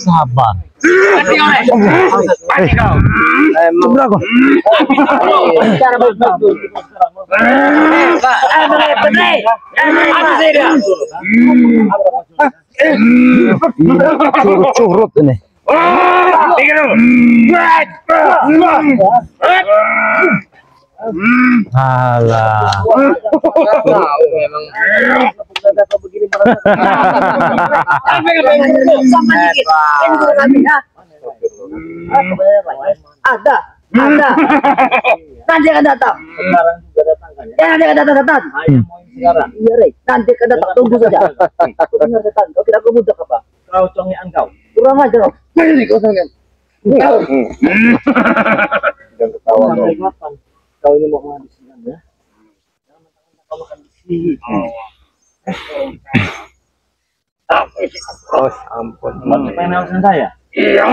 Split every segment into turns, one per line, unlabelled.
Sabar. Curut ini. Alah.
Ada. Nanti akan datang.
Sekarang juga datang kan ya?
Ya, nanti akan datang.
Sekarang.
Iya, Rey. Nanti akan datang. Tunggu saja. Kau dengar setan. Kau kira aku budak apa?
Kau congean kau.
Kurang ajar kau. Ini kau sangat.
Jangan ketawa kau. Kau ini mau menghabiskan ya? Kau makan di sini. Oh, ampun. Masih pengen nelson saya?
Iya.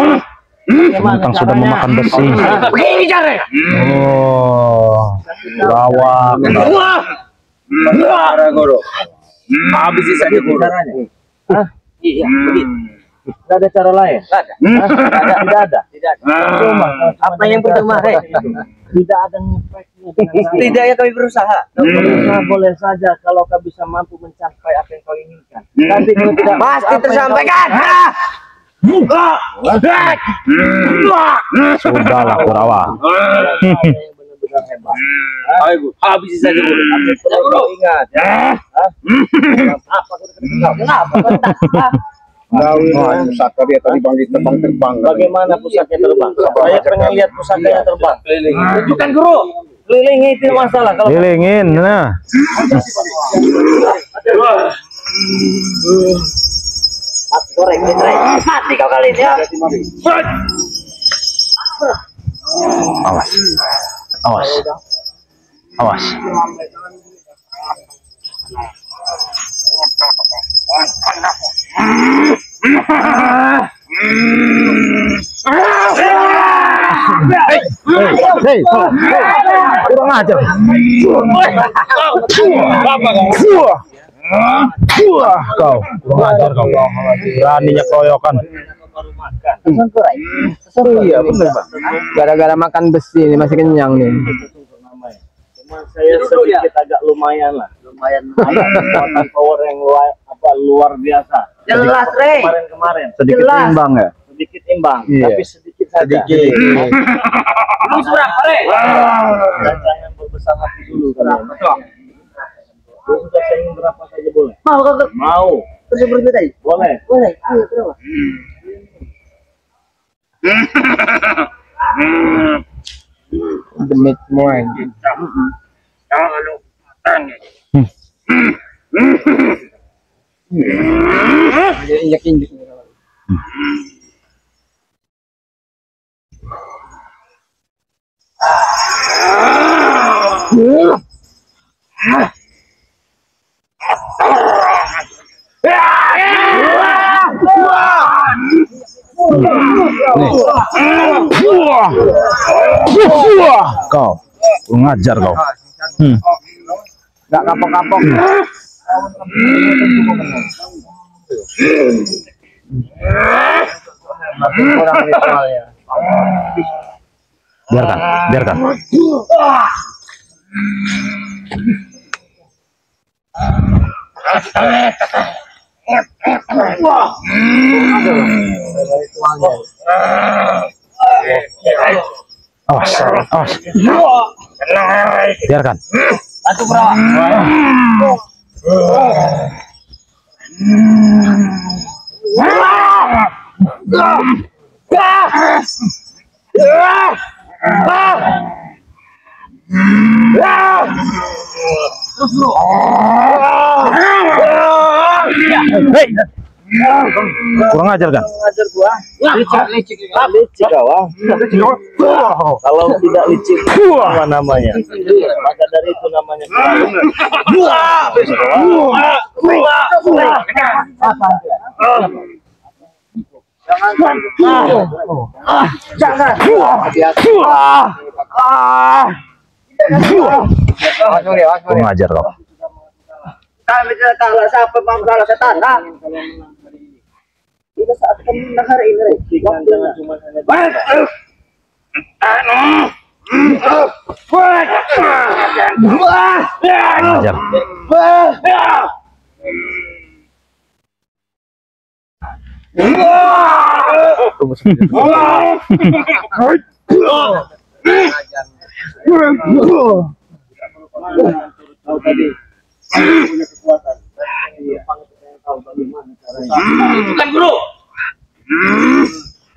Mentang sudah memakan besi.
Begini caranya.
Oh, lawak.
Cara guru. Habis saja guru. Hah? Iya, begitu. Tidak ada cara lain. Tidak ada. Cuma apa yang pertama, tidak ada efeknya. Tidak ya, kami berusaha. Berusaha boleh saja kalau kau bisa mampu mencapai apa yang kau inginkan. Tapi kalau tidak
Pasti tersampaikan.
Sudahlah, Kurawa.
benar-benar hebat. Ayo, habis saja guru. Guru ingat ya. Apa kenapa?
Pusaka dia tadi bangkit terbang.
Bagaimana pusaka terbang? Saya pengen lihat pusakanya terbang. Tunjukkan guru. Keliling itu masalah. Kalau
Kelilingin, nah.
Goreng, mati kau kali ini ya.
Awas. Hei, kurang ajar. Kau kurang ajar kau. Beraninya keroyokan.
Iya benar Pak. Gara-gara makan besi ini masih kenyang nih.
Cuma saya sedikit agak lumayan lah. Lumayan power yang luar biasa.
Jelas, Rey.
Kemarin.
Sedikit imbang ya.
Sedikit imbang,
Iya.
tapi sedikit saja.
Lu surah, Rey.
Dan jangan berbesar hati dulu kalian. Sudah saya ingin berapa saja boleh?
Mau kau
Mau.
terus berbeda tadi?
Boleh.
Boleh. Ayo berapa? Demit semua. Yakin.
Kau ngajar kau.
Gak kapok-kapok. Kurang ritualnya.
Biarkan. Awas. Biarkan.
Satu berapa?
Hei, kurang ajar kan?
Ngajar gua. Licik kau. Kalau tidak licik apa namanya? Maka dari itu namanya.
Jangan.
Kurang ajar kau.
Kami tidak kalah siapa mau kalah setan. Nakari ini. Jangan cuma hanya.
Ajar.
Tahu tadi punya kekuatan. Tahu bagaimana caranya.
Itu kan guru.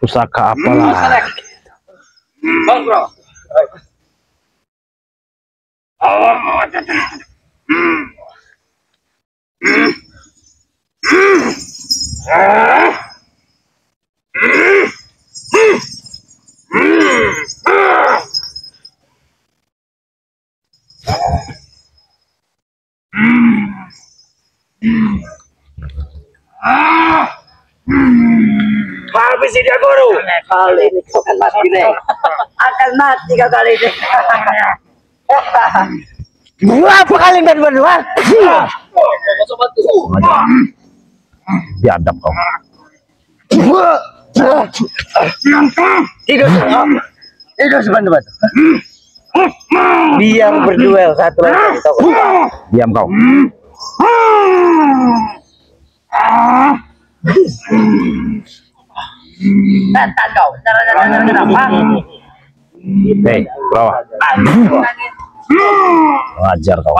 Pusaka apalah?
Bang bro. Habis dia guru.
Kali ini kau akan mati nih. Akan mati kau kali ini. Berapa kali dan berdua?
Biadab kau.
Tidur sebentar. Biar berduel satu lagi.
Diam kau.
Tantang kau.
Hei, bawah. Wajar kau.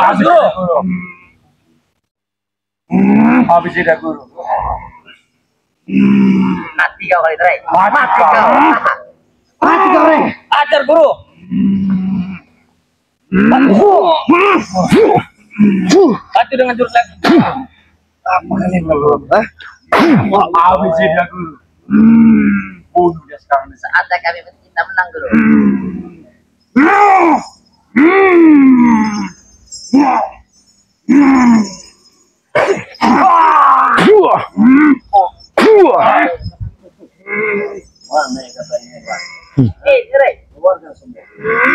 Habis dia guru. Mati kau kali terakhir. Mati kau. Mati kau re.
Ajar guru. Mati dengan jurus lagi.
Apa kali belum? Habis dia guru. Bunuh dia sekarang. Saatnya kami kita menang dulu.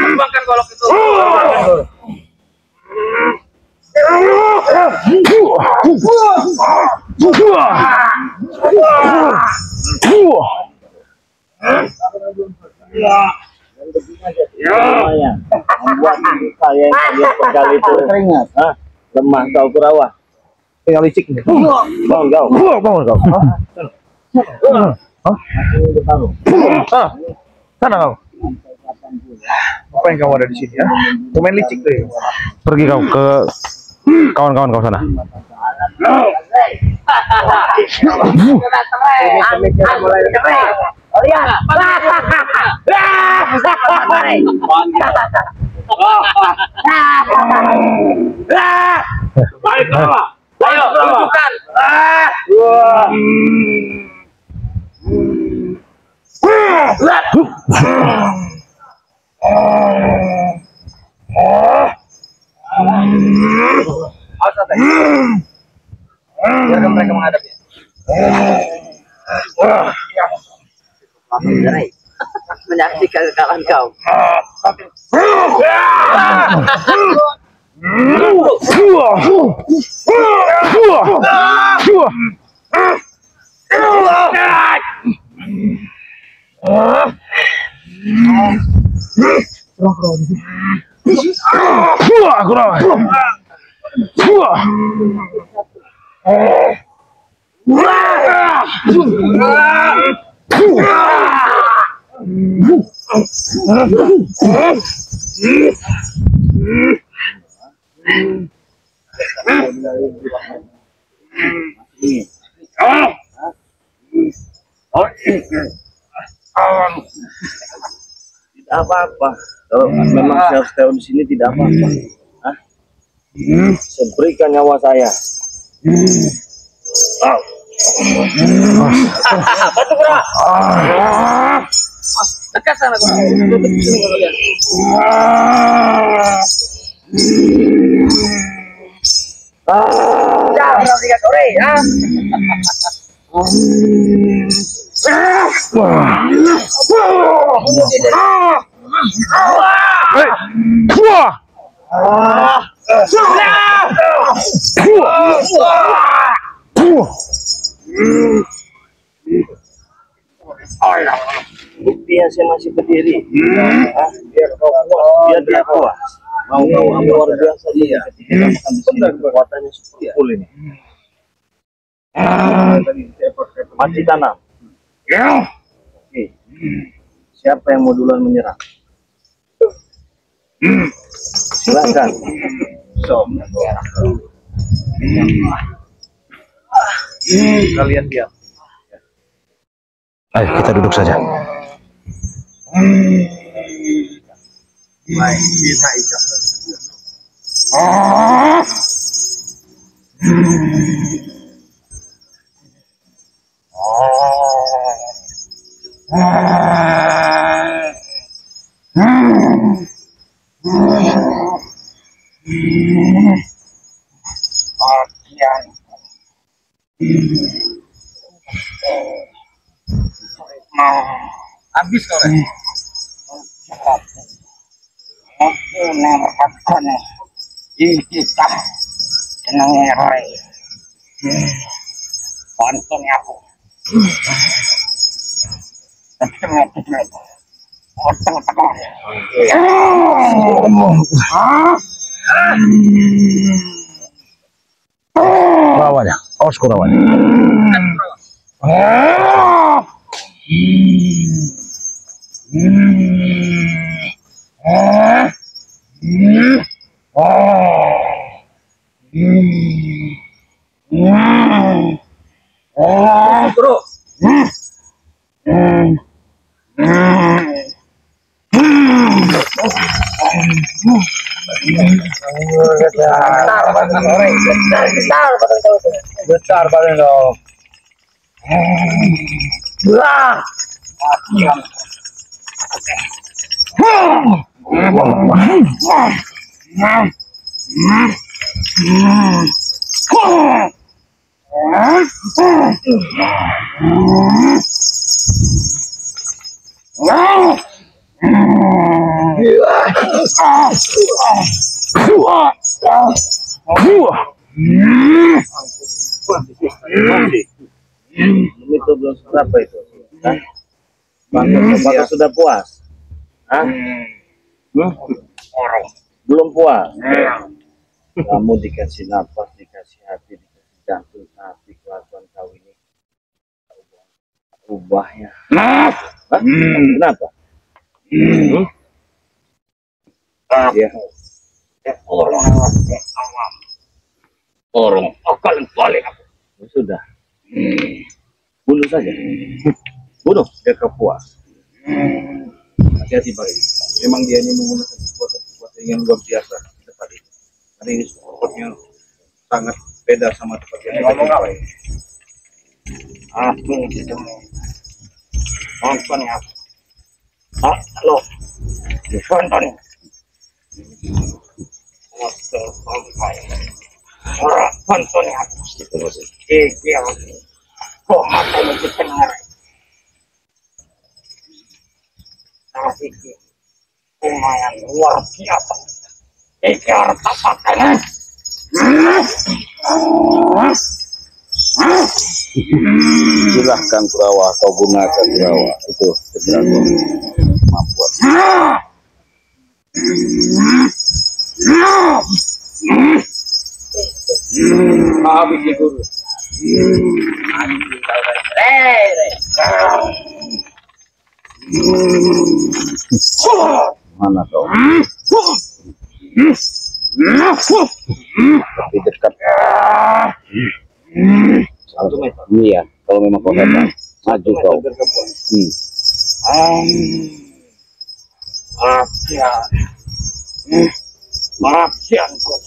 Kembangkan golok itu.
Lemah kau Kurawa.
Tinggal licik nih.
Bangun kau.
Bangun kau. Sana kau. Ngapain kamu ada di sini ya? Main licik tuh. Pergi kau ke kawan-kawan kau sana.
Ayo, tunjukkan.
Biarkan mereka menghadapi. Menyaksikan kekalahan kau. Tidak apa-apa. Kalau memang saya harus tahu di sini tidak apa-apa. Seberikan nyawa saya.
Bantu bro. Dekat sana bro. Tutup sini kalian.
Jangan tiga sore ya.
Buktinya saya masih berdiri. Biar kau puas, biar dia puas. Mau apa luar biasa dia ketika makan di sini, kekuatannya super cool ini. Masih tanam. Oke. Siapa yang mau duluan menyerang? Silakan.
Kalian diam. Ayo kita duduk saja.
Baik, bisa ijab. Habis kau nih. Aku mendapatkan kita senang ngeroy. Tonton aku.
Lawannya, awas lawannya.
Bro.
Besar paling dong.
Itu belum seberapa itu. Apakah sudah puas? Belum puas. Kamu dikasih nafas, dikasih hati, dikasih jantung, tapi kelakuan kau ini ubahnya. Kenapa? Ya.
Orang akan balik aku.
Sudah. Bunuh saja. Bunuh, biar kau puas. Hati-hati Pak. Memang dia ini menggunakan kekuatan yang luar biasa di tempat ini. Karena ini supportnya sangat beda sama tempat yang
Ngomong apa?
Aku ketemu. Nonton ya. Halo. Nonton.
Orang nonton ya. Iya. Kok mata itu dengar? Tapi lumayan luar biasa. Ikhar tapakannya.
Silahkan Kurawa, kau gunakan Kurawa. Itu keterangan kemampuan.
Habis itu guru.
Mana kau? Lebih dekat.
1 meter.
Iya, kalau memang kau hebat, maju kau.
Maafkan kau.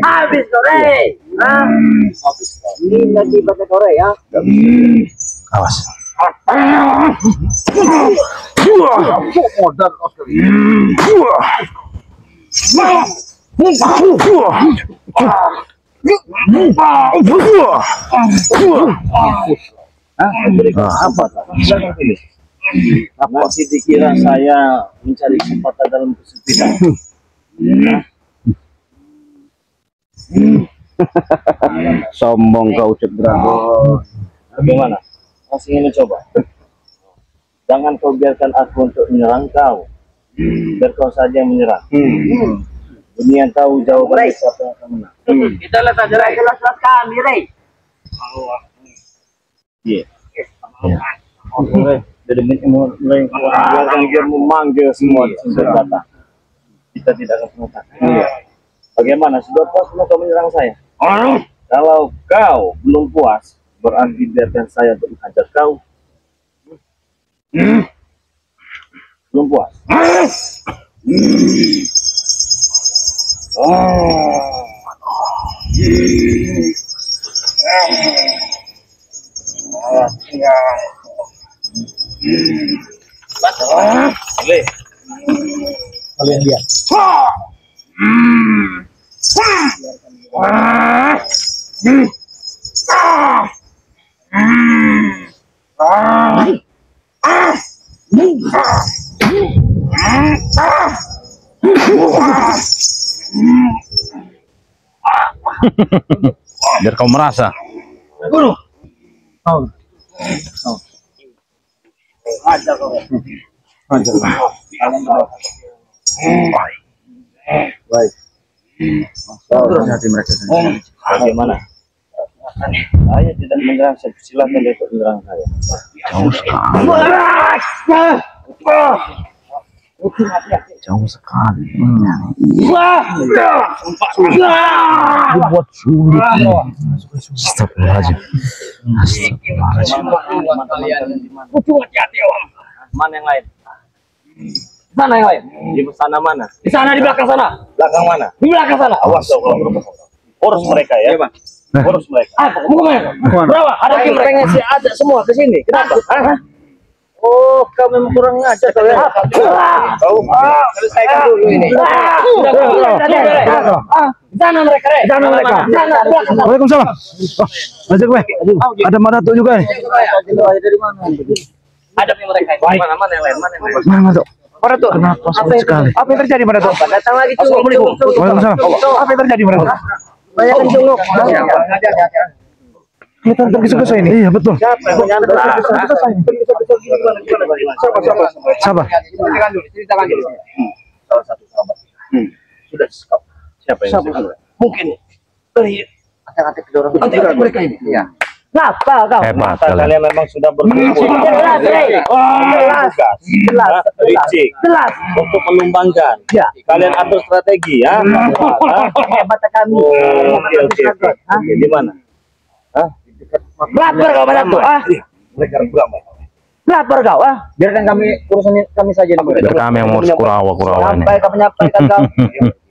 Habis sore. Ini lagi baca sore ya.
Awas.
Modal
Apa? Silakan pilih. Masih dikira saya mencari kesempatan dalam kesempitan.
Sombong kau Cek Dragon.
Bagaimana? Masih ingin mencoba? Jangan kau biarkan aku untuk menyerang kau. Biar kau saja yang menyerang. Dunia tahu jawabannya siapa yang akan menang.
Kita lihat aja jelas-jelas kami, Rey.
Iya. Jadi mulai biarkan dia memanggil semua senjata. Kita tidak akan pernah takut. Bagaimana? Sudah puas belum kau menyerang saya? Kalau kau belum puas, berarti biarkan saya untuk menghajar kau. Belum puas? Boleh.
Kalian lihat.
Biar kau merasa.
Guru.
Ajar kau.
Baik.
Hati mereka.
Bagaimana? Saya tidak menyerang, silakan dia untuk menyerang saya.
Jauh sekali. Jauh sekali. Dibuat sulit. Astagfirullahaladzim. Astagfirullahaladzim.
Mana yang lain? Sana yang lain. Di sana mana? Di sana, di belakang sana. Belakang mana? Di belakang sana. Awas kau kalau berbohong. Urus mereka ya. Urus mereka. Kamu kemana? Berapa? Ada yang pengen sih ajak semua ke sini. Kenapa? Oh, kau memang kurang ngajar kau ya. Kau selesaikan dulu ini. Sana mereka, Rek. Sana mereka. Sana.
Waalaikumsalam. Masuk gue. Ada mana tuh juga nih?
Dari mana? Ada yang mereka. Mana yang lain?
Mana tuh?
Pada tuh.
Kenapa sulit sekali?
Apa yang terjadi pada tuh?
Datang lagi tuh.
Waalaikumsalam.
Apa yang terjadi pada tuh?
Banyak kencung.
Kita tergesa-gesa ini.
Iya betul.
Siapa yang menyandra?
Sabar.
Ceritakan dulu.
Salah satu sahabat. Sudah disekap. Siapa yang disekap? Mungkin dari
Kata-kata kedua orang
antara mereka ini.
Iya.
Kenapa kau?
Hebat
Masa
kalian.
kalian memang sudah berkumpul.
Jelas, Rey.
Jelas. Untuk menumbangkan. Ya. Kalian atur strategi ya.
Hebat kami.
Oke. Di mana?
Lapor kau pada tuh.
Mereka beramai.
Lapor kau.
Biarkan kami urusan kami saja.
Biar kami yang ngurus kurawa ini.
Sampai kau menyampaikan kau.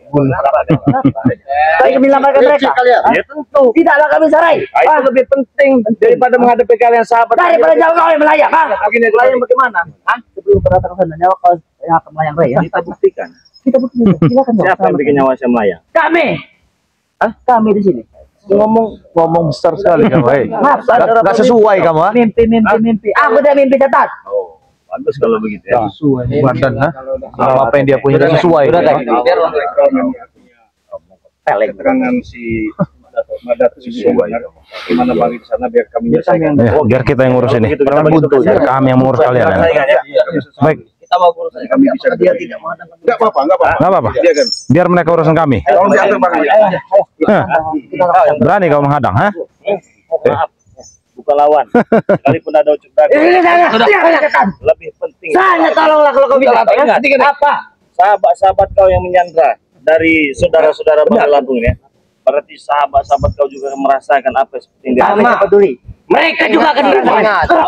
Baik kami laporkan mereka.
Ya tentu.
Tidaklah kami sarai.
Itu lebih penting daripada menghadapi kalian sahabat.
Daripada jauh kau yang melayang.
Melayang bagaimana?
Sebelum kau datang ke sana, nyawa kau yang akan melayang, Rey.
Kita buktikan.
Kita buktikan. Silakan dong.
Siapa yang bikin nyawa saya melayang?
Kami. Kami di sini.
Ngomong besar sekali kamu.
Maaf,
Gak sesuai kamu.
Mimpi. Aku udah mimpi setan.
Oh, bagus kalau begitu ya.
Sesuai badan, ha? Apa yang dia punya gak sesuai.
Pelek keterangan si Madat sesuai. Gimana bagi di sana biar kami menyelesaikan.
Biar kita yang ngurus ini. Biar kami yang mengurus kalian. Baik.
Kita mau urus aja. Kami bisa dia tidak menghadang. Enggak apa-apa.
Biar mereka urusan kami.
Tolong diantar Bang.
Berani kau menghadang, ha?
Maaf. Bukan lawan. Sekalipun ada ucap lebih penting.
Sana tolonglah kalau kau bisa. Apa?
Sahabat-sahabat kau yang menyandra dari saudara-saudara Bang Lampung ya. Berarti sahabat-sahabat kau juga merasakan apa seperti ini.
Kami tak peduli. Mereka juga akan dirasakan.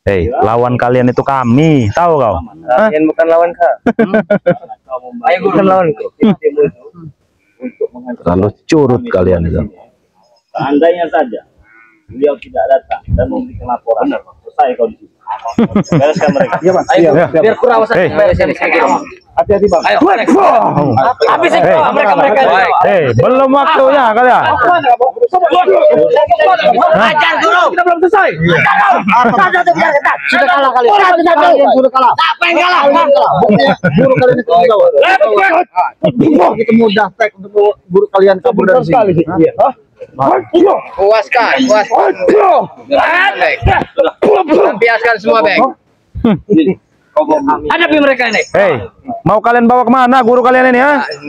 Hei, lawan kalian itu kami, tahu kau?
Kalian bukan lawan kau. Ayo bukan lawan kau.
Terlalu curut kalian itu.
Seandainya saja beliau tidak datang dan memberikan laporan, selesai kau di sini. Bereskan mereka. Iya, Bang. Ayo, biar kurawa saja. Hati-hati, Bang. Ayo.
Habisin mereka.
Hei, belum waktunya kalian.
Ajar guru.
Kita belum selesai.
Sudah kalah kalian. Sudah kalah. Siapa yang kalah?
Guru kalian itu jawab. Itu mudah tek untuk guru kalian kabur dari sini.
Puaskan, puaskan. Lampiaskan semua, Bang. Hadapi mereka ini.
Hei, mau kalian bawa kemana guru kalian ini ya?
Kami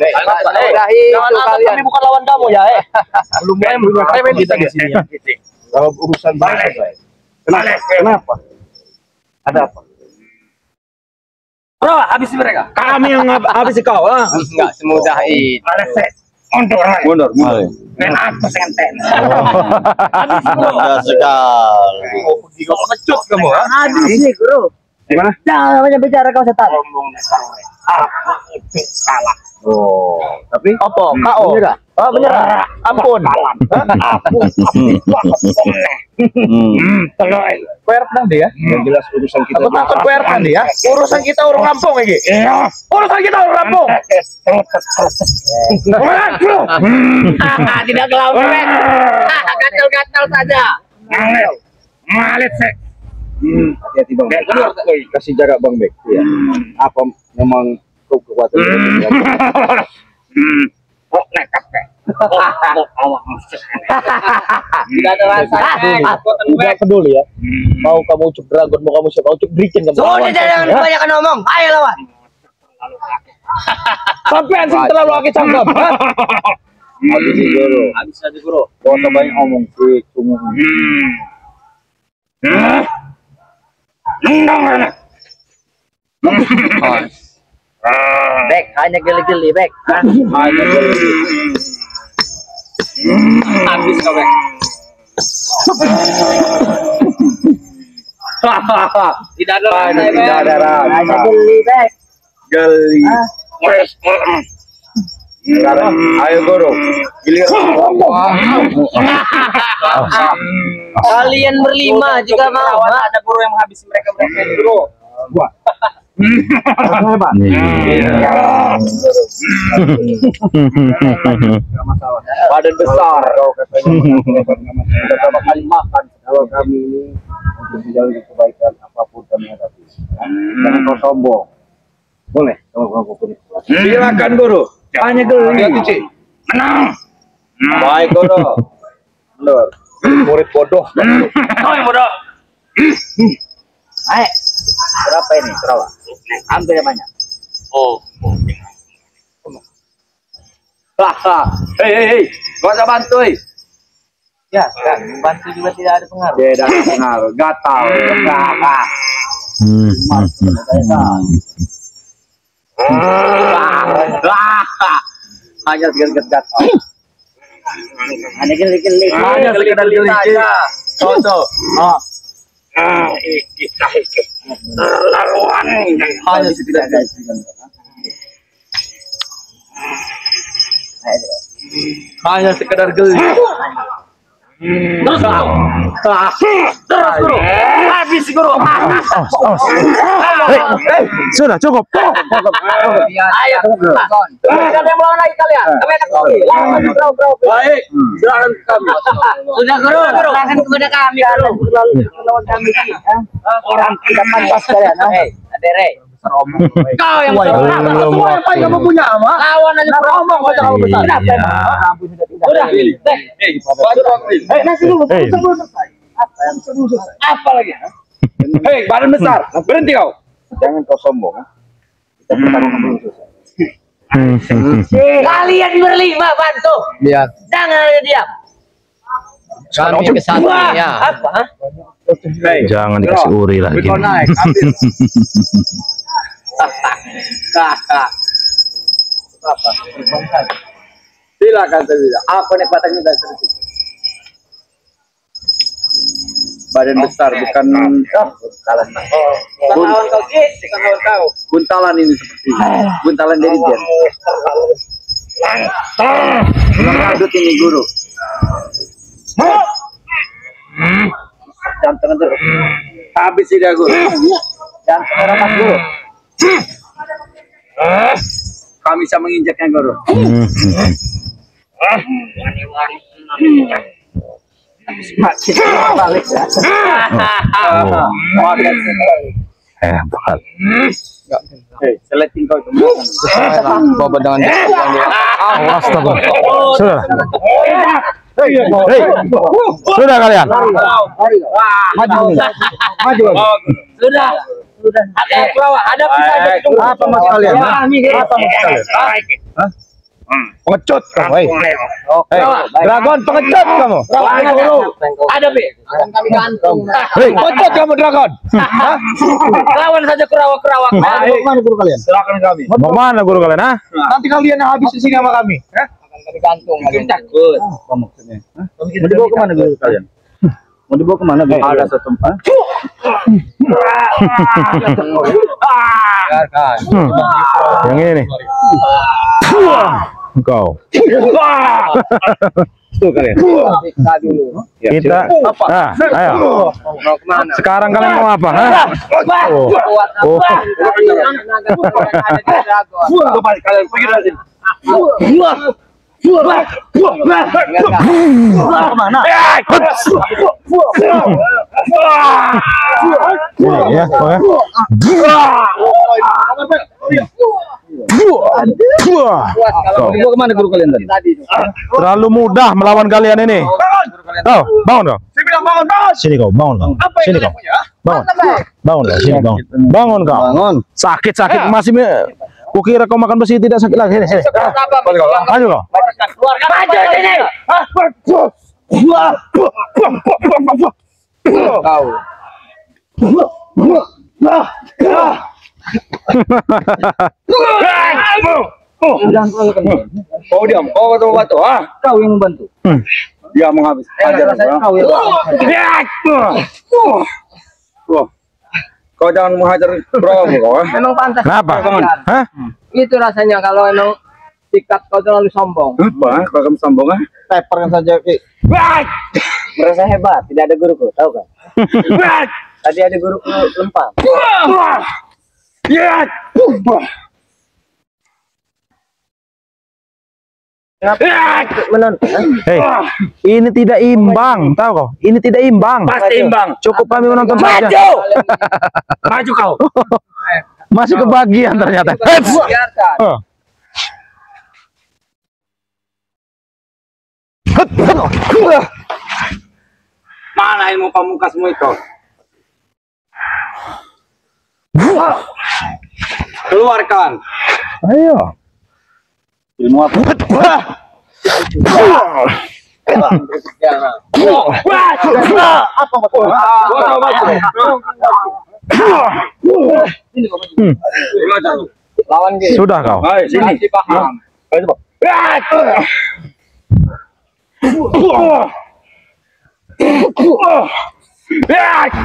bukan lawan kamu ya,
Belum kita di sini. Kalau urusan bangsa, kenapa? Ada apa?
Bro, habisi mereka.
Kami yang habis kau, ah?
Enggak semudah itu.
Mundur.
Dan aku senten.
Mudah sekali.
Pengecut kamu, ah?
Habis nih, Guru.
Gimana?
Jangan banyak bicara kau setan.
Oh, tapi
Apa? KO. Oh, menyerah. Ampun.
kuer nang dia. Yang jelas urusan kita. Aku takut kuer nang dia. Urusan kita orang Lampung iki. Urusan kita orang Lampung.
Tidak kelautan. Gatal-gatal saja. Ngalit sih.
Hati-hati Bang. Kasih jarak Bang Bek. Iya. Apa memang kekuatan?
Oh, nekat Bek. Tidak ada rasa.
Tidak peduli ya. Mau kamu ucup dragon, mau kamu siapa ucup bikin kamu.
Sudah jangan kebanyakan ngomong. Ayo lawan.
Sampean sing terlalu akeh cangkem.
Habis Guru.
Habis aja, Guru.
Gak usah banyak ngomong sih. Cuma
Bek, hanya geli-geli, Bek.
hanya dari
Habis kau, Bek. Tidak ada rasa, Bek.
tidak ada rasa.
Hanya geli, Bek.
Geli. Sekarang, ayo Guru. Giliran.
Kalian berlima juga mau.
Ada guru yang menghabisi mereka Guru.
Hebat.
Badan besar.
Kau katanya sudah berapa kali makan kalau kami ini untuk menjalani kebaikan apapun kami hadapi. Jangan kau sombong. Boleh kalau kau punya.
Silakan Guru. Hanya geli.
Menang.
Baik Guru. Mundur.
Murid bodoh.
Kau yang bodoh.
Ayo. Berapa ini? Berapa? Ambil yang banyak.
Oh. Hei. Gak usah bantu,
Ya, kan. Membantu juga tidak ada pengaruh.
Beda pengaruh. Gatal.
Hanya sekedar gatal. Hanya geli-geli.
Hanya sekedar geli saja. Toto.
Terlaluan.
Hanya sekedar geli. Hanya sekedar geli. Terus Guru. Habis Guru.
Sudah cukup.
Ayo. Kalian yang melawan lagi kalian. Kami akan pergi.
Baik. Silakan kami.
Sudah Guru. Serahkan kepada kami Guru. Lawan kami. Orang tidak pantas kalian. Adere. Kau yang besar.
Semua yang paling kamu punya ama.
Lawan aja
Ngomong saja kamu besar.
Udah.
Nasi dulu.
Apa lagi?
Hei, badan besar. Berhenti kau.
Jangan kau sombong. Kita pertarungan belum selesai.
Kalian berlima bantu.
Lihat.
Jangan hanya diam. Kami kesatu ya. Apa?
Jangan dikasih uri lagi.
Kau naik. Ambil.
Silakan saja. Apa nih batangnya dan sedikit.
Badan besar bukan
Bukan lawan kau sih, bukan lawan kau.
buntalan ini seperti ini. Buntalan dari dia. Ulang adut ini Guru.
Jangan terus.
Habis dia Guru.
Jangan rapat Guru.
Kami bisa menginjaknya Guru.
Balik ya.
Hebat.
Seleting kau itu.
Bawa dengan
Astaga. Sudah. Hei, sudah kalian.
Maju. Sudah. Ada pelawak, ada
Apa mas kalian? Apa mas kalian? Pengecut kamu, Dragon pengecut kamu.
Ada be. Akan kami gantung.
Hei, pengecut kamu Dragon.
Lawan saja kerawak-kerawak.
Mana guru kalian?
Silakan kami.
Mau mana guru kalian? Nanti kalian yang habis di sini sama kami.
Akan kami gantung.
Takut.
Apa maksudnya? Mau dibawa kemana guru kalian? Mau dibawa kemana guru? Ada satu tempat. Yang ini nih. Engkau. Tuh kalian.
Periksa dulu.
Kita nah, ayo.
Mau kemana?
Sekarang kalian mau apa? Oh. Oh.
Kalian pergi dari sini.
Kemana?
Ini ya,
Gua kemana guru kalian tadi?
terlalu mudah melawan kalian ini. Oh, bangun kau.
Saya bilang bangun, bangun.
Sini kau, bangun kau. Sini kau. Bangun. Bangun kau, sini bangun. Bangun kau. Bangun. Sakit masih kukira kau makan besi tidak sakit lagi. Sini. Maju kau.
Keluarkan maju sini.
Kau diam, kau atau batu,
Kau yang membantu.
Dia menghabis. Ajar
Kau yang
Kau jangan menghajar beramu kau.
memang pantas.
Kenapa? Hah?
Itu rasanya kalau emang sikap kau terlalu sombong.
Apa? Kau kamu sambung
Teperkan saja.
Merasa hebat, tidak ada guruku, tahu kan? Tadi ada guruku lempang.
Menonton.
Hei, ini tidak imbang, tahu kau? Ini tidak imbang.
Pasti imbang.
Cukup kami menonton saja.
Maju kau.
Masih kebagian ternyata.
Biarkan.
Oh.
Mana ilmu pamungkasmu itu? Keluarkan.
Ayo.
Ilmu apa?
Lawan gitu.
Sudah kau.
Ayo sini.
Masih paham.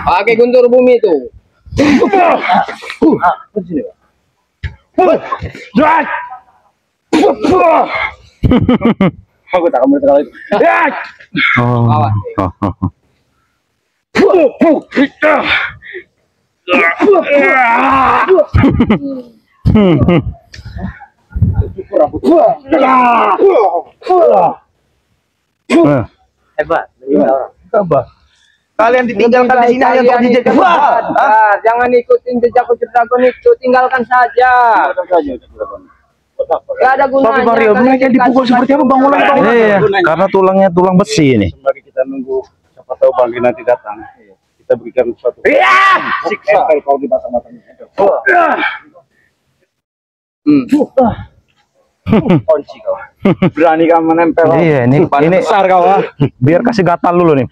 Pakai guntur bumi itu.
Aku tak kamu terlalu.
Hebat.
Kalian ditinggalkan di sini hanya untuk dijadikan
Jangan ikutin jejak Kucur Dragon itu, tinggalkan saja. Gak ada gunanya.
Tapi Mario, mereka dipukul seperti apa bangunan? Iya, karena tulangnya tulang besi ini.
Sembari kita nunggu siapa tahu Bangki nanti datang, kita berikan suatu
Siksa.
kalau di mata-matanya.
Kunci kau. Berani kamu menempel.
Iya, ini
besar kau.
biar kasih gatal dulu nih.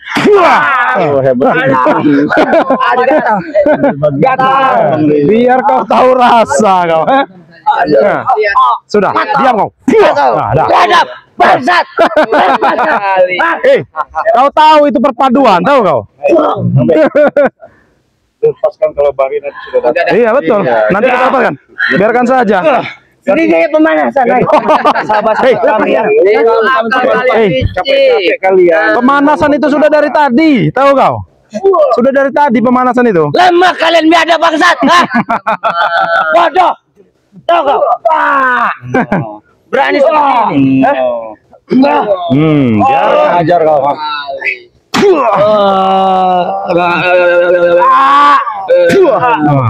Oh, hebat.
Gatal.
Biar kau tahu rasa kau. Nah, sudah, diam kau. Nah, dah.
Hadap. Bangsat.
Kau tahu itu perpaduan, tahu kau?
Lepaskan kalau Bangki nanti sudah datang.
Iya betul. Nanti kita apa kan? Biarkan saja.
Ini kayak pemanasan.
Sahabat kalian.
Capek kalian.
Pemanasan itu sudah dari tadi, tahu kau? Sudah dari tadi pemanasan itu.
Lemah kalian biadab bangsat. Bodoh. Tahu kau? Berani seperti ini.
Biar
Ajar kau.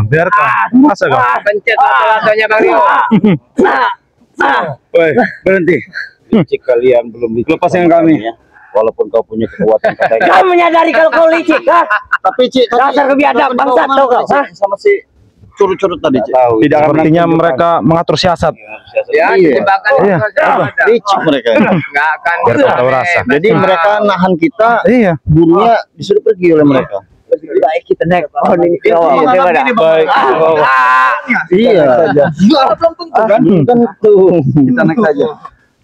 Biarkan. Masa kau?
Pencet lato-latonya Bang Rio.
Woi, berhenti. Licik kalian belum licik. Lepaskan kami. Walaupun kau punya kekuatan katanya.
Kau menyadari kalau kau licik, ha?
Tapi Cik,
Dasar kebiadab bangsat tau kau, ha?
sama si curut-curut tadi, Cik.
Tidak sepertinya mereka mengatur siasat.
Ya, jebakan
Iya.
Licik mereka.
enggak akan
Biar kau tahu rasa.
Jadi mereka nahan kita,
Iya.
gurunya disuruh pergi oleh mereka.
Baik kita naik pohon ini ke bawah, bagaimana?
Baik. Iya. Belum tentu kan? Tentu. Kita naik saja.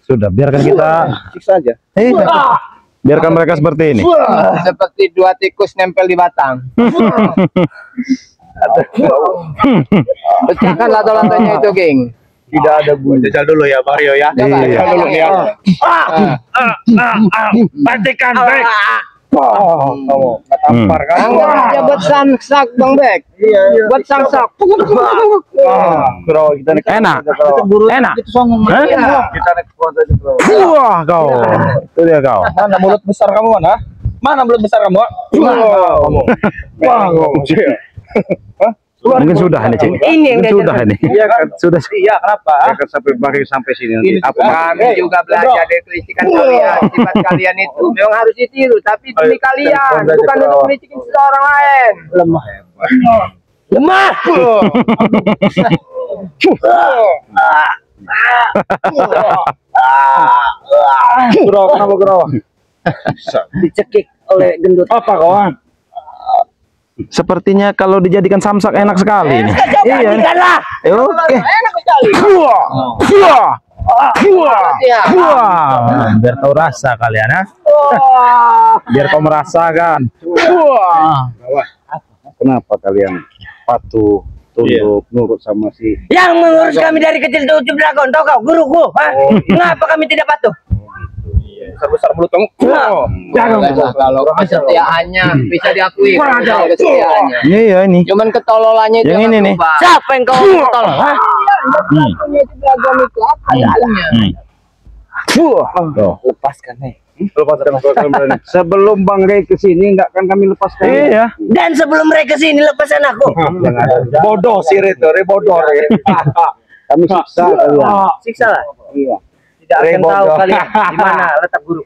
Sudah, biarkan kita.
Siksa aja.
Iya. Biarkan mereka seperti ini.
seperti dua tikus nempel di batang. Pecahkan lato-latonya itu, geng.
Tidak ada gunanya.
Jajal dulu ya Mario ya.
Iya.
Jajal dulu ya. Bantikan baik.
Tampar kan?
Anggap aja buat samsak Bang Bek.
Iya.
Buat samsak.
Bro, kita naik.
Enak. Enak. Hah?
Kita naik kuat aja, bro.
Wah, kau. Itu dia kau.
Mana mulut besar kamu mana? Mana mulut besar kamu? Wah,
Mungkin sudah ini, Cik.
Ini yang
Mungkin sudah ini.
Iya kan?
Sudah.
Iya, kenapa? Mereka sampai sini nanti. Apa?
Kami juga belajar dari kelicikan kalian. Sifat kalian itu memang harus ditiru, tapi demi kalian, bukan untuk melicikin seseorang lain.
Lemah. Lemah.
Bro, kenapa bro?
Dicekik oleh gendut.
Apa kawan?
Sepertinya kalau dijadikan samsak enak sekali ini. Iya.
Jadikanlah.
Oke.
Enak sekali.
Wah. Wah. Wah.
Ya.
Wah. Biar tahu rasa kalian, ha? Biar kau merasakan. Wah.
Kenapa kalian patuh, tunduk, nurut sama si?
Yang mengurus kami dari kecil itu Ucup Dragon, tahu kau, guruku, ha? Mengapa kami tidak patuh?
Besar-besar mulut kamu.
Kalau kesetiaannya bisa diakui. Kalau kesetiaannya.
Iya ini.
Cuman ketololannya itu
Yang ini nih.
Siapa yang kau tolong, ha?
punya itu beragam itu apa adanya.
Tuh.
Lepaskan, nih.
Sebelum Bang Rey kesini, enggak kan kami lepaskan.
Iya.
Dan sebelum mereka sini lepaskan aku.
Bodoh sih Re bodoh Re. Kami siksa kalian.
Siksa lah.
Iya.
Tidak akan tahu
bodoh.
kalian di mana letak guru.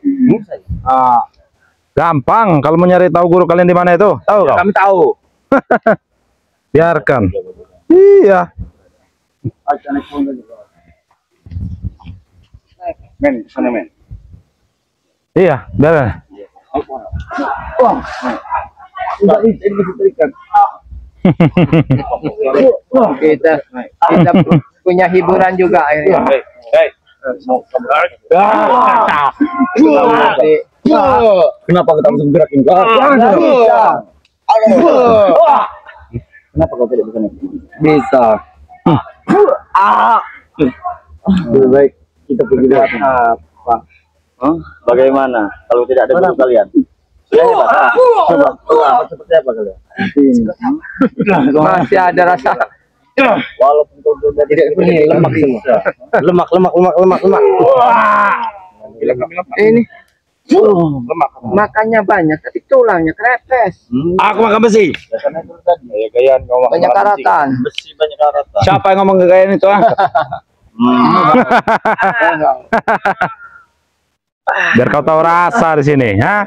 Gampang kalau mau nyari tahu guru kalian di mana itu. Tahu kau?
Kami tahu.
Biarkan. Iya.
Men, sana men.
Iya, biarkan.
Kita punya hiburan juga akhirnya.
Kenapa kita bisa bergerak? Kenapa kau tidak bisa naik? Bisa. Lebih baik kita pergi lihat apa. Bagaimana kalau tidak ada guru kalian? Seperti apa kalian?
Masih ada rasa
Walaupun kau sudah tidak ini lemak semua. Lemak.
ini makannya banyak tapi tulangnya krepes.
Aku makan besi.
Karena itu tadi ya gayaan kau makan
Banyak karatan.
besi banyak karatan.
Siapa yang ngomong kegayaan itu?
Biar kau tahu rasa di sini, ha?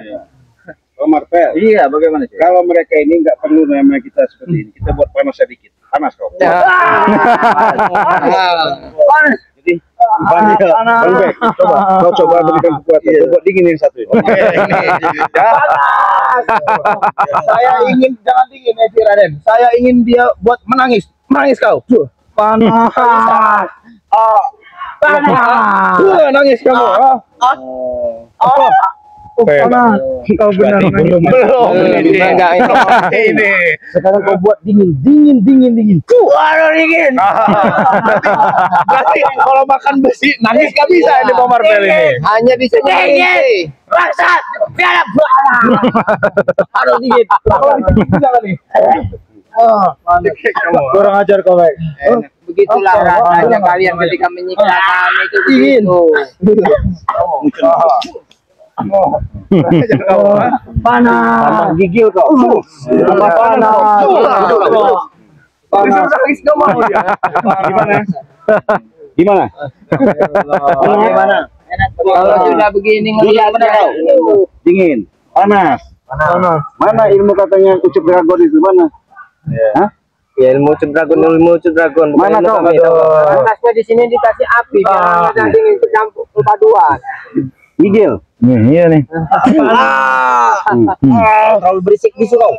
Marvel. Iya, bagaimana sih? Kalau mereka ini nggak perlu namanya kita seperti ini. Kita buat panas sedikit. Panas kau.
Ya.
Jadi banyak. Kau coba berikan kekuatan. Kau buat dingin yang satu. Saya ingin jangan dingin ya Raden. Saya ingin dia buat menangis. Menangis kau. Panas. Panas. Nangis kamu. Panas. Kau benar
belum.
Ini.
Sekarang kau buat dingin.
Waduh dingin.
Berarti kalau makan besi nangis gak bisa ini Pak Marvel ini.
Hanya bisa
Dingin. Bangsat. Biar
Harus dingin.
kurang ajar kau baik.
Begitulah rasanya kalian ketika menyiksa kami itu begitu.
Panas. Gigil kau. Panas.
Gimana?
Gimana?
Kalau sudah begini ngelihat
Dingin. Panas. Mana ilmu katanya Ucup Dragon itu mana? Hah?
Ya, ilmu Ucup Dragon.
Mana kau?
panasnya di sini dikasih api biar ada dingin bercampur perpaduan.
Gigil.
Iya nih.
Terlalu berisik bisu kau.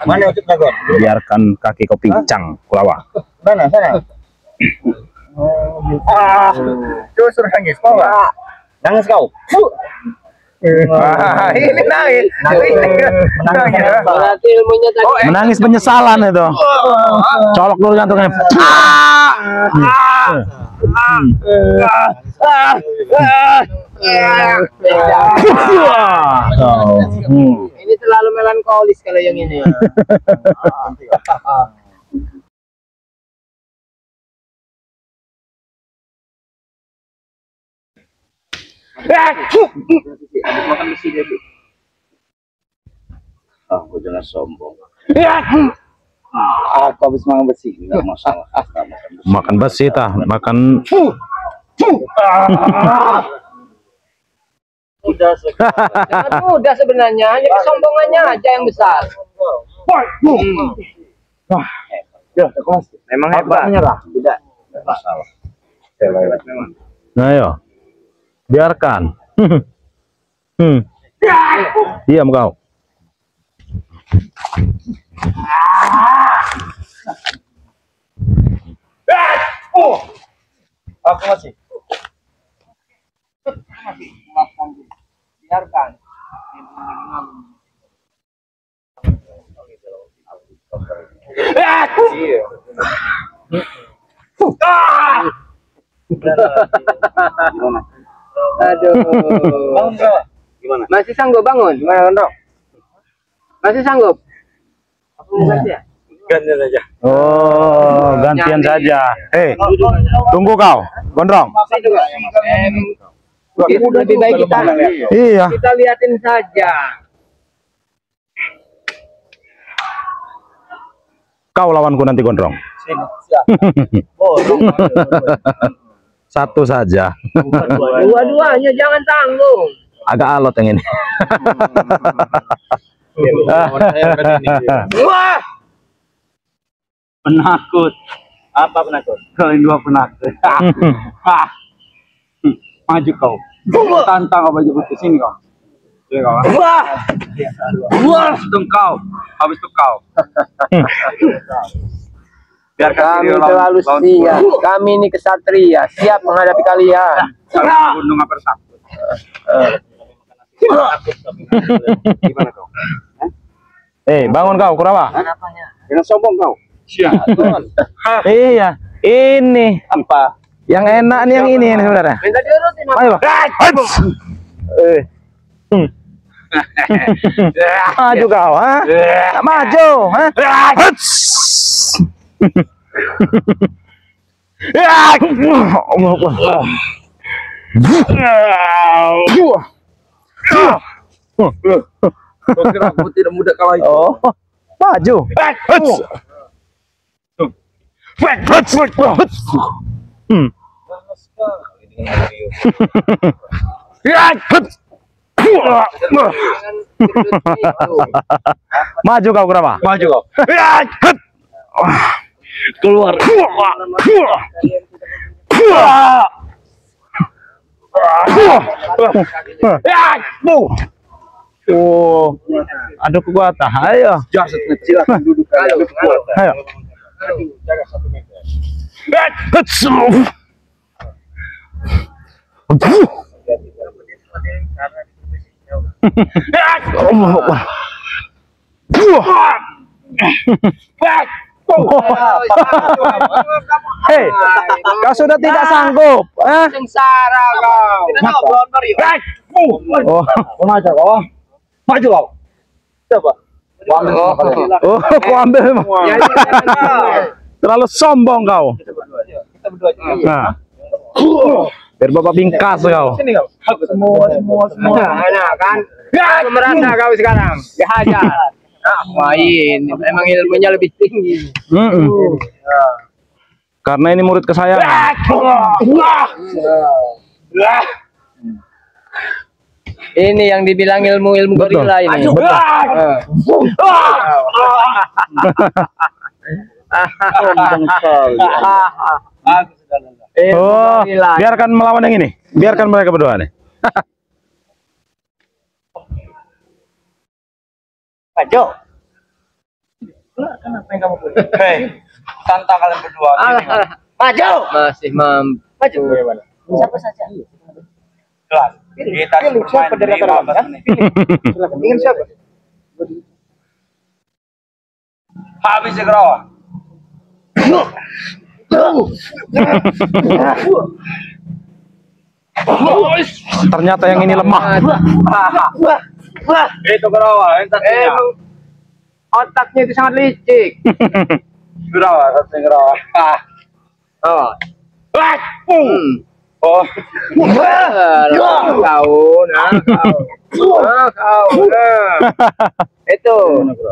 Mana Ucup Dragon?
Biarkan kaki kau pincang, Kulawa.
Mana sana?
Coba suruh nangis, mau nggak?
Nangis kau.
Ini nangis.
Berarti ilmunya tadi
Menangis penyesalan itu. Colok dulu jantungnya.
ini terlalu melankolis kalau yang ini.
Aku jangan sombong. Aku habis makan besi, enggak masalah.
Makan besi tah, makan
Sangat mudah sebenarnya, hanya kesombongannya aja yang besar.
Memang hebat.
Tidak masalah. Memang.
Nah, ayo. Biarkan. Diam kau.
Aku masih.
Biarkan.
Gimana?
Aduh.
Bangun kau. Gimana?
Masih sanggup bangun?
Gimana Gondrong?
Masih sanggup? Apa mau ganti ya?
Gantian saja.
Oh, gantian saja. Tunggu kau, Gondrong.
Saya juga. Lebih baik kita
Iya.
kita liatin saja.
Kau lawanku nanti, Gondrong. Satu saja.
Dua-duanya jangan tanggung.
Agak alot yang ini.
Wah,
Penakut. Apa penakut? Kalian dua penakut. Maju kau. Tantang apa jemput ke sini kau. Ya kau. Wah, itu kau. Habis itu kau. Biar
kami terlalu setia. Kami ini kesatria, siap menghadapi kalian.
Gunung apa takut? Gimana kau?
Bangun kau, Kurawa.
Jangan sombong kau.
Iya, ini
Apa?
yang enak nih, yang ini sebenarnya.
Minta diurutin.
Ayo. Maju kau, ha? Maju, ha?
Kira aku tidak mudah kalah itu.
Oh, maju. Maju kau, Kurawa.
Maju kau.
Keluar. Oh, ada kekuatan. Ayo.
Silakan duduk kalian.
Ayo.
Jaga 1 meter.
Hei, kau sudah tidak sanggup, eh?
Sengsara kau.
Oh,
Maju kau. Maju kau. Coba.
oh, kau ambil memang. Terlalu sombong kau.
Kita berdua.
Nah, Biar bapak bingkas kau.
Sini kau. Semua.
Nah, kan. Aku merasa kau sekarang. Dihajar. Main. Emang ilmunya lebih tinggi.
Karena ini murid kesayangan.
Ini yang dibilang ilmu gorila ini.
Oh, biarkan melawan yang ini. Biarkan mereka berdua nih.
Maju.
Kenapa yang kamu punya? Hei, tantang kalian berdua.
Maju.
Masih
Maju. Siapa saja?
Kelas. Kita
Siapa dari rata-rata? Ingin siapa?
habis segera.
Ternyata yang ini lemah.
Itu kerawa,
emang otaknya itu sangat licik.
kerawa, satu kerawa.
Oh.
Oh,
Kau. Itu.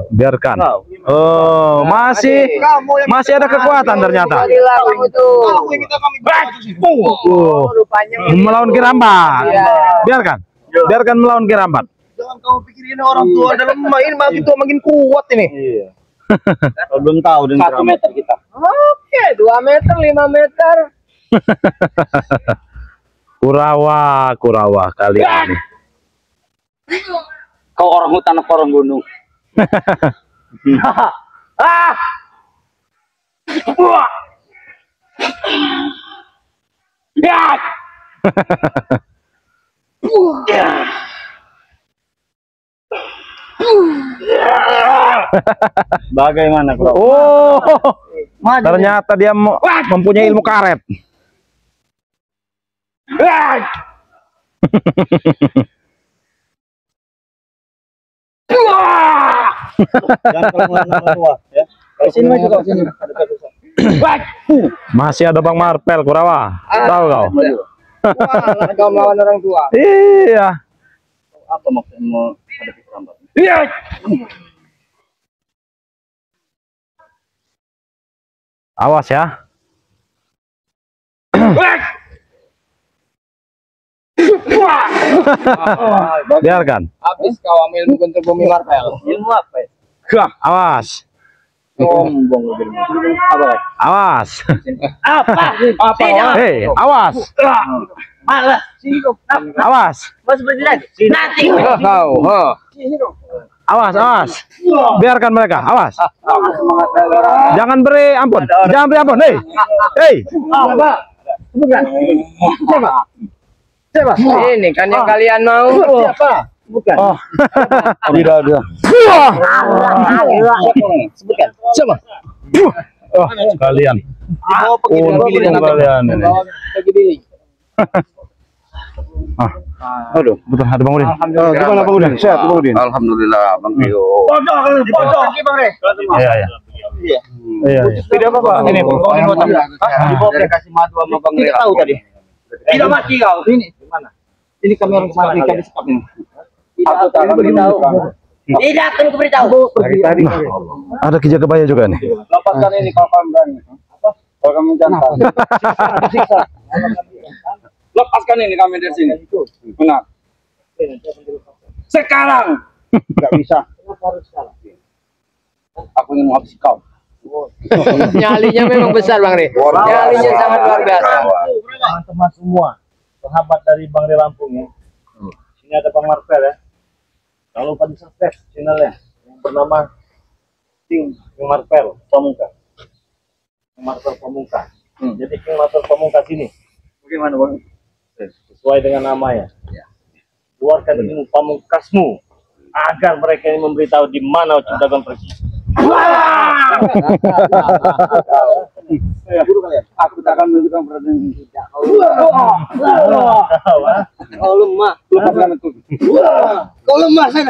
Biarkan. Oh, masih ada kekuatan ternyata.
Gorila kamu tuh. Rupanya
Melawan Kirambat. Biarkan melawan Kirambat.
Jangan kau pikir ini orang tua dalam main makin kuat ini. Iya. Belum tahu dengan 1 meter kita.
Oke, 2 meter, 5 meter.
Kurawa kali ini.
Kau orang hutan atau orang gunung? Bagaimana kau?
Oh, ternyata dia mempunyai ilmu karet.
Jangan kalau orang tua ya. Kalau sini maju kau sini.
Masih ada Bang Marpel Kurawa. Tahu kau?
Wah, kau melawan orang tua.
Iya.
Apa maksudmu hadapi Kirambat?
Awas ya. Biarkan.
Habis kau ambil ilmu kuntul bumi Marvel.
Ilmu apa ya?
Awas.
Sombong lu ilmu. Apa?
Awas.
Apa?
Hei, awas.
Malah. Sini kau.
Awas.
Mas berdiri lagi. Nanti.
Kau,
Awas. Biarkan mereka. Awas. Jangan beri ampun. Hei.
Bukan. Siapa?
Ini kan yang kalian mau.
Siapa? Bukan.
Oh.
Tidak ada. Sebutkan. Siapa?
Oh, kalian. Kalian ini. Aduh, betul ada Bang Udin.
Gimana Bang Udin? Sehat Bang Udin?
Alhamdulillah Bang Tio.
Pojok Bang Re.
Iya.
Tidak apa-apa. Ini
Dari kasih madu sama Bang
Tidak tahu tadi.
Tidak mati kau.
Ini mana? Ini kami orang kemana? Ikan di sekap ini.
Aku tak akan beritahu.
Tidak akan beritahu.
Ada kijak kebaya juga nih.
Lepaskan ini kalau kamu berani. Kalau kamu jantan. Lepaskan ini kami dari sini. Benar. Sekarang. Tidak bisa. Aku ingin menghabisi kau.
Nyalinya memang besar Bang Re. Nyalinya sangat luar biasa.
Teman-teman semua, sahabat dari Bang Re Lampung ya. Sini ada Bang Marpel ya. Jangan lupa di subscribe channelnya yang bernama King Marpel Pamungkas. King Marpel Pamungkas. Jadi King Marpel Pamungkas ini bagaimana Bang? Sesuai dengan namanya. Keluarkan ilmu pamungkasmu agar mereka ini memberitahu di mana Ucup Dagon pergi.
Aku tak akan menunjukkan perhatian tidak.
Kau lemah.
Lepaskan itu.
Kau lemah sana.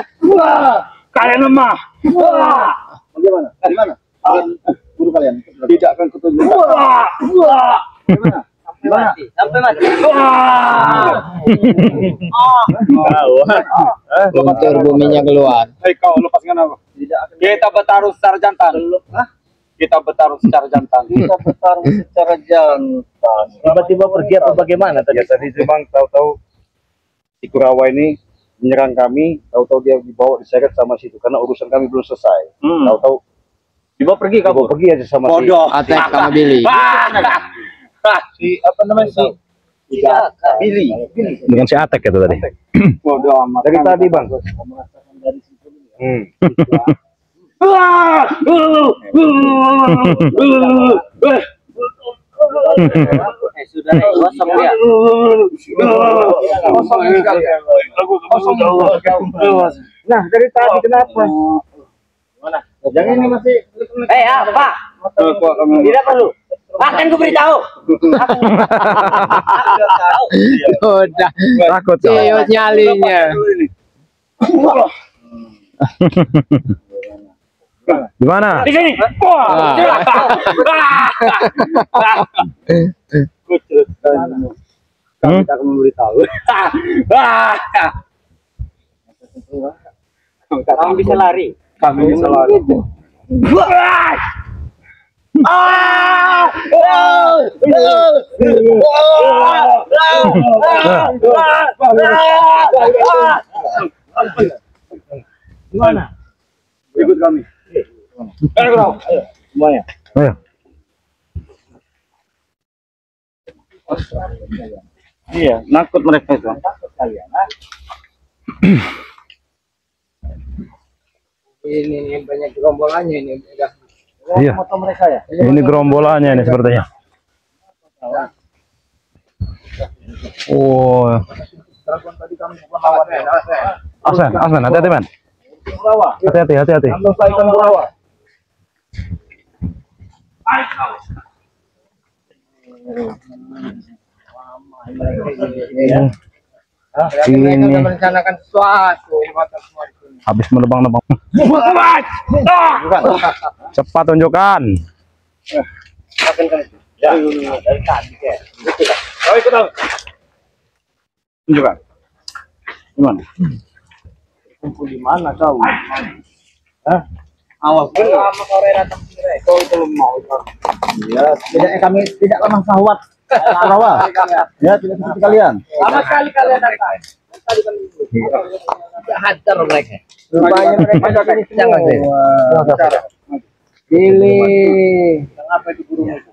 Kalian lemah. Bagaimana? Dari mana? Guru kalian. Tidak akan kutunjukkan. Bagaimana?
mati. Sampai mati.
Luntur buminya keluar.
Hei kau lepaskan aku. Kita bertaruh secara jantan. Kita bertaruh secara jantan. Kita bertaruh secara jantan. Tiba-tiba pergi atau bagaimana tadi? Ya, tadi memang tahu-tahu si Kurawa ini menyerang kami, tahu-tahu dia dibawa diseret sama situ karena urusan kami belum selesai. Tahu-tahu dibawa pergi, kamu pergi aja sama si
Atek sama Billy.
si apa namanya si Billy.
Dengan si Atek itu tadi.
Bodoh amat. Dari tadi bang.
Sudah kosong dia.
Nah dari tadi kenapa? Jangan ini masih.
Apa? Tidak perlu. Akan ku beritahu.
Udah
Takut.
ciut nyalinya.
Gimana?
Di sini.
Kami tak akan memberitahu.
Kamu bisa lari.
Kami bisa lari.
Gimana?
Ikut kami. Ayo, semuanya.
Ayo.
Iya, nakut mereka itu.
Ini banyak gerombolannya ini.
Iya.
Foto mereka ya.
Ini gerombolannya ini sepertinya. Oh. Asman, hati-hati man. Hati-hati.
Selesaikan Kurawa.
Ini
merencanakan sesuatu.
habis menebang-nebang. Cepat tunjukkan.
Ya, dari tadi ya. Kau ikut aku. Tunjukkan. Gimana? Kumpul di mana kau? Hah? Awas dulu. Kau belum mau. Ya, kami tidak lama sahwat. Kurawa. Ya, tidak seperti kalian.
Lama sekali kalian datang. Hajar mereka.
Rupanya mereka
Jangan deh.
Pilih.
Kenapa itu guru itu?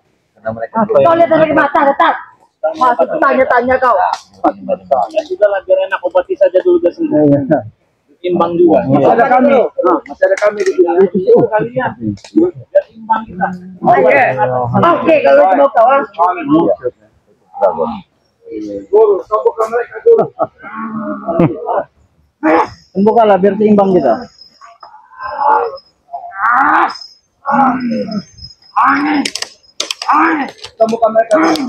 Kau lihat dari mata tetap. Masuk tanya-tanya kau.
Ya sudah lah, biar enak obati saja dulu dah semua. Imbang juga. Masih ada kami. Masih ada kami di sini. Kalian. Biar imbang kita.
Oke, kalau itu mau kawan.
Guru, sambungkan mereka dulu.
Sembuhkanlah biar seimbang kita.
Sambungkan mereka dulu.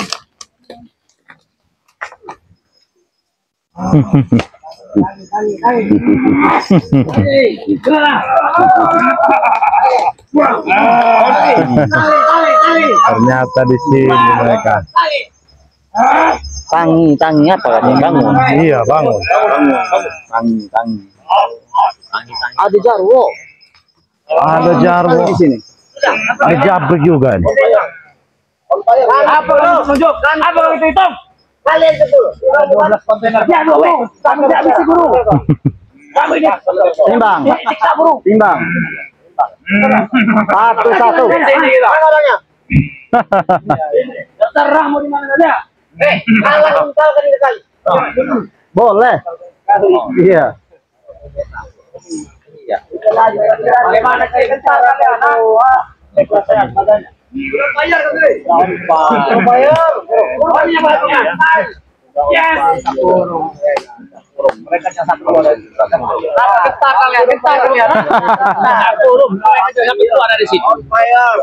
Ternyata di sini mereka.
Tangi apa kan bangun?
Iya, bangun.
Tangi. Ada jarwo.
Ada jarwo
Di sini.
Ada jabrik juga nih.
Apa lu? Tunjuk. Apa kalau itu hitam? Kalian 10.
12 kontainer.
Ya, guru. Kamu tidak bisa guru. Kamu ini.
Timbang.
Siksa guru.
Timbang. Satu.
Mana orangnya? Terserah mau di mana saja. Kalah kan sekali.
Boleh. Iya.
Bagaimana cara kalian? Bayar kan, bayar. Orangnya banyak. Yes.
Mereka yang satu.
Getar kalian. Nah, turun. Itu ada di situ.
Bayar.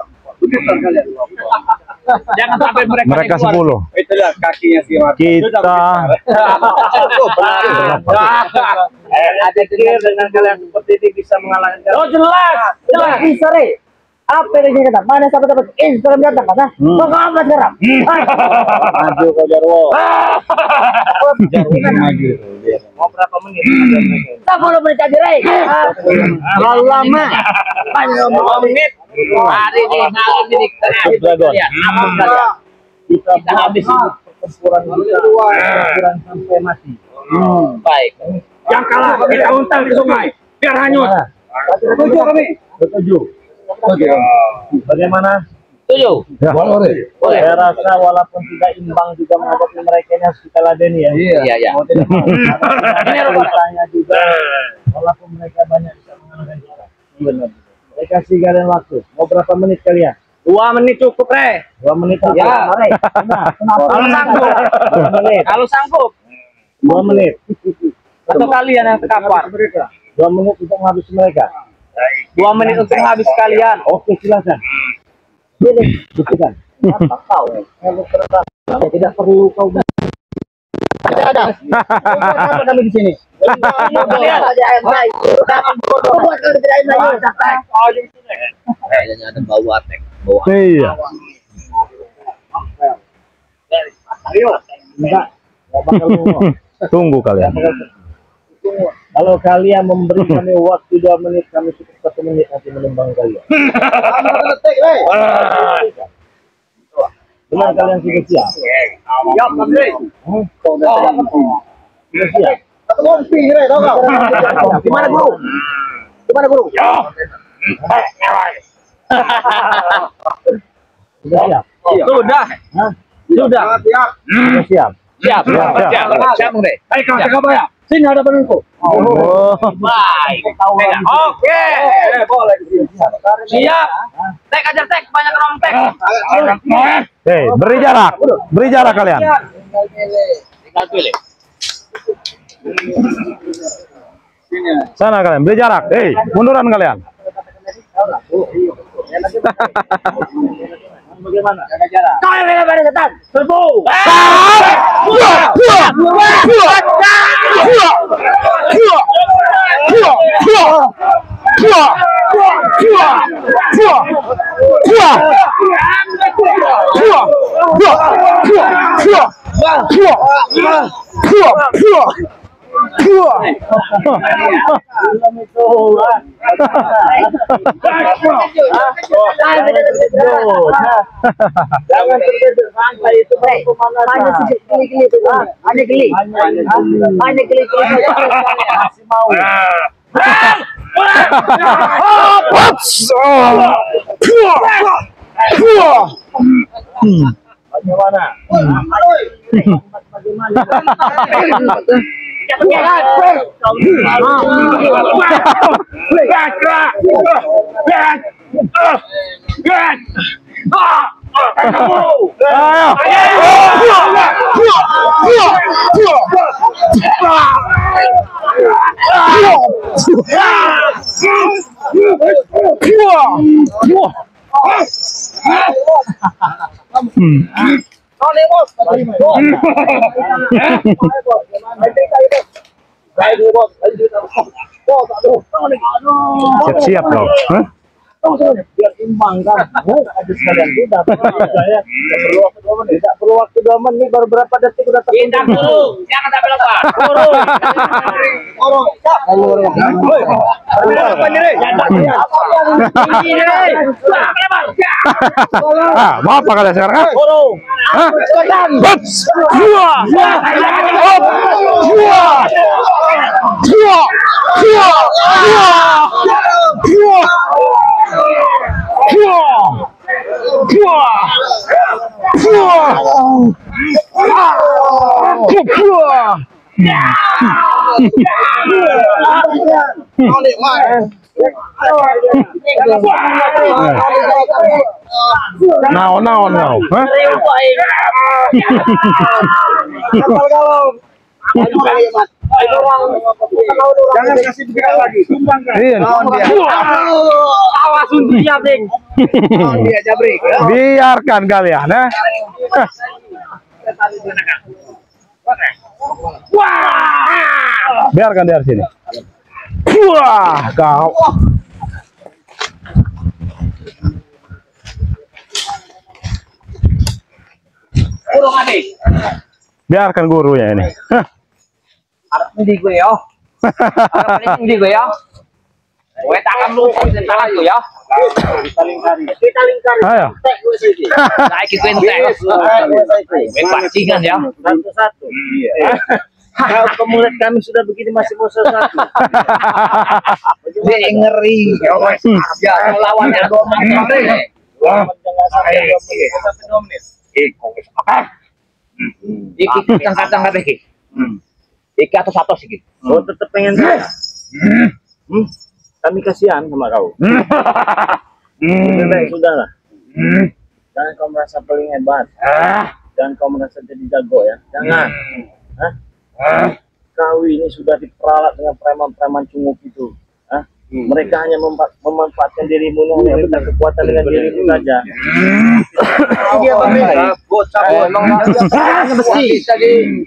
Jangan sampai
Mereka 10.
Itu lihat kakinya si Marco.
Kita
Ada pikir dengan kalian seperti ini bisa mengalahkan.
Oh jelas bisa deh.
Apa yang kata? Mana sahabat dapat? Serem datang mana? Mau apa sekarang? Maju ke Jarwo. Jarwo maju. Mau berapa menit? 10 menit aja, Rey. Terlalu lama. 2 menit. Hari ini
Dragon.
Kita habis pertempuran kita sampai mati. Baik.
Yang kalah kita untal di sungai biar hanyut.
Setuju kami. Setuju. Bagaimana? Setuju.
Ya.
Boleh. Saya rasa walaupun tidak imbang juga menghadapi mereka ini harus kita ladeni ya. Iya. Mau tidak mau. Ini rasanya juga walaupun mereka banyak bisa mengalahkan kita. Benar. Saya kasih kalian waktu. Mau berapa menit kalian?
2 menit cukup, Re.
2 menit cukup.
Ya. Kalau sanggup.
2 menit.
Kalau sanggup.
2 menit.
Atau kalian yang terkapar.
2 menit untuk menghabisi mereka.
2 menit untuk habis kalian.
Oke, silakan. Pilih, buktikan. Apa kau? Tidak perlu kau. Ada. Apa kami di sini? Kalian saja ayam baik. Buat kau tidak ayam baik. Kayaknya ada bau atek.
Iya.
Ayo. Enggak.
Tunggu kalian.
Kalau kalian memberi kami waktu 2 menit, kami cukup 1 menit nanti menembang kalian. Benar kalian sudah siap?
Siap, Andre.
Sudah siap? Gimana guru? Gimana guru? Sudah siap?
Sudah.
Hah?
Sudah.
Sudah siap?
Siap. Siap, Andre. Ayo, kakak ya.
Sini ada penunggu.
Oh.
Baik. Oke. Boleh. Siap. Tek aja tek, banyak orang tek.
Hei, beri jarak. Beri jarak kalian.
Tinggal pilih.
Sana kalian, beri jarak. Hei, munduran kalian.
Bagaimana? Kau yang bela pada setan. Serbu. Jangan terkejut santai itu hanya sedikit geli-geli itu hanya geli masih mau bagaimana
Siap-siap kau. Hah?
biar imbang kan. Habis kalian tidak perlu waktu 2 menit baru berapa detik udah
Pindah dulu, jangan sampai lupa.
Mau apa kalian sekarang? Hah? Naon kau? Hah?
Jangan kasih begitu lagi. Sumbangkan.
Iya.
Awas untuk jabrik.
Dia jabrik.
Biarkan kalian, ya. Biarkan di sini. Wah, kau.
kurung adik.
Biarkan gurunya ini.
Arep ndi gue yo? Arep ndi gue yo? Kowe tak akan lupa tentang aku ya. Kita lingkari.
Ayo.
Nah, iki kowe entek. Kowe bajingan ya.
Satu-satu. Iya. Kalau pemulat kami sudah begini masih mau satu.
Dia ngeri. Ya lawannya dua menit. Iki kacang-kacang kabeh iki. Iki atau satu sih.
Oh tetap pengen saya. Kami kasihan sama kau. Sudahlah. Jangan kau merasa paling hebat. Jangan kau merasa jadi jago ya. Jangan. Kau ini sudah diperalat dengan preman-preman cunguk itu. Mereka hanya memanfaatkan dirimu, hanya minta kekuatan dengan dirimu saja.
Dia bocah emang besi tadi.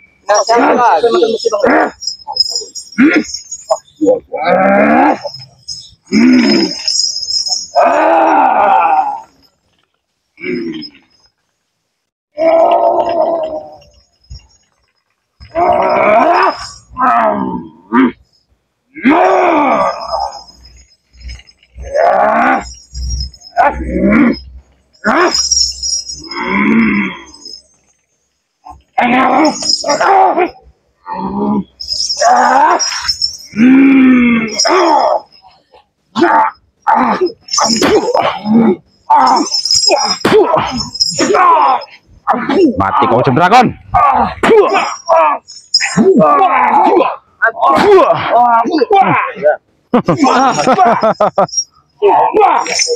Mati kau dragon.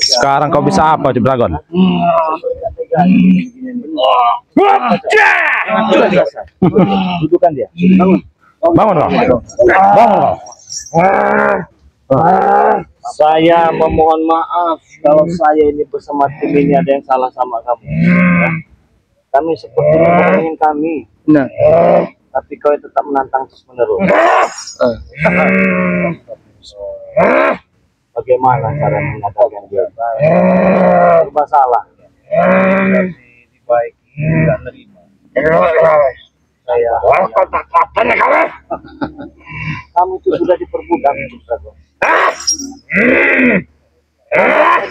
Sekarang kau bisa apa, dragon?
Dudukan dia.
Bangun kau. Bangun kau.
Saya memohon maaf kalau saya ini bersama tim ini ada yang salah sama kamu. Kami sepertinya ingin kami.
Nah.
Tapi kau tetap menantang terus menerus. Bagaimana cara mengatakan dia? Bermasalah. Dibaiki dan nerima. Saya. Kamu itu sudah diperbudak, Dragon.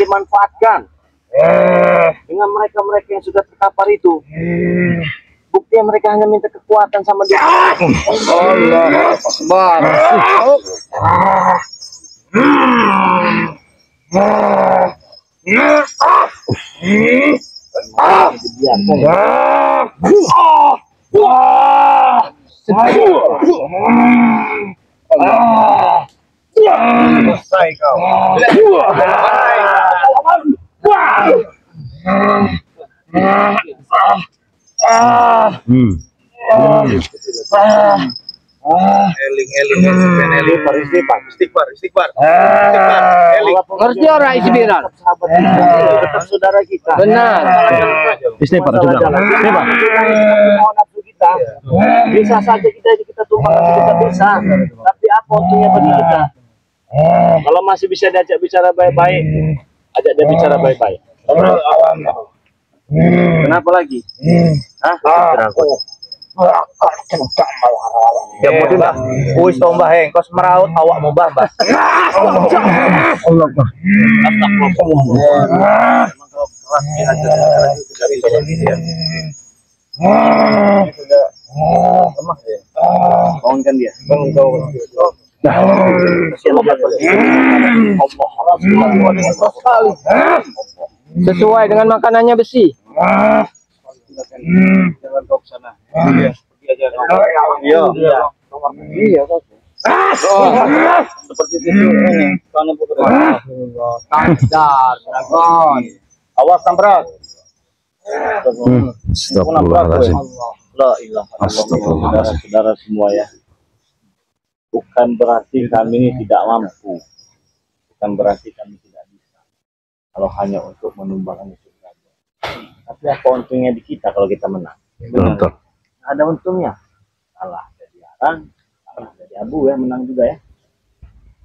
Dimanfaatkan dengan mereka-mereka yang sudah terkapar itu. Buktinya mereka hanya minta kekuatan sama dia.
Allah Akbar.
Selesai kau. Istighfar.
Ngerti ora istighfar?
Tetap saudara kita.
Benar.
Istighfar sudah. Istighfar.
Kita bisa saja kita tumpang bisa. Tapi apa untungnya bagi kita? Kalau masih bisa diajak bicara baik-baik, ajak dia bicara baik-baik. Kenapa lagi?
Ya mungkin Mbak. Wis to Mbah Heng, kos meraut awak mau Mbah.
Allah.
Bangunkan dia.
Sesuai dengan makanannya besi.
Jangan kau ke sana. Iya. Seperti itu.
Tandar, dragon.
Awas samprat.
Astagfirullahaladzim.
La ilaha illallah. Saudara semua ya. Bukan berarti kami ini tidak mampu. Bukan berarti kami tidak bisa. Kalau hanya untuk menumbangkan itu saja. Tapi apa untungnya di kita kalau kita menang?
Betul.
Ada untungnya. Kalah jadi arang, kalah jadi abu ya, menang juga ya.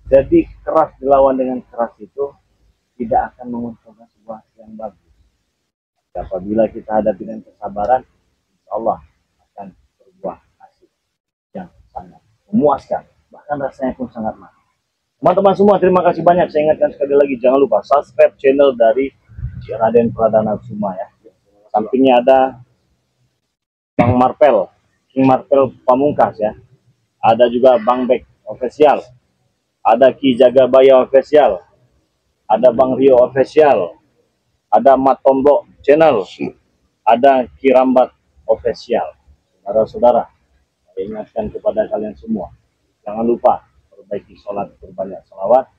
Jadi keras dilawan dengan keras itu tidak akan menguntungkan sebuah yang bagus. Apabila kita hadapi dengan kesabaran, insya Allah akan berbuah hasil yang sangat memuaskan, bahkan rasanya pun sangat manis. Teman-teman semua, terima kasih banyak. Saya ingatkan sekali lagi, jangan lupa subscribe channel dari Raden Pradana Kusuma ya. Sampingnya ada Bang Marvel, King Marvel Pamungkas ya. Ada juga Bang Bek Official, ada Ki Jagabaya Official, ada Bang Rio Official, ada Mat Tombok Channel, ada Ki Rambat Official. Saudara-saudara, saya ingatkan kepada kalian semua, jangan lupa perbaiki sholat, berbanyak sholawat.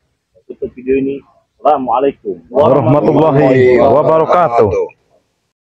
Tutup video ini. Assalamualaikum
warahmatullahi wabarakatuh.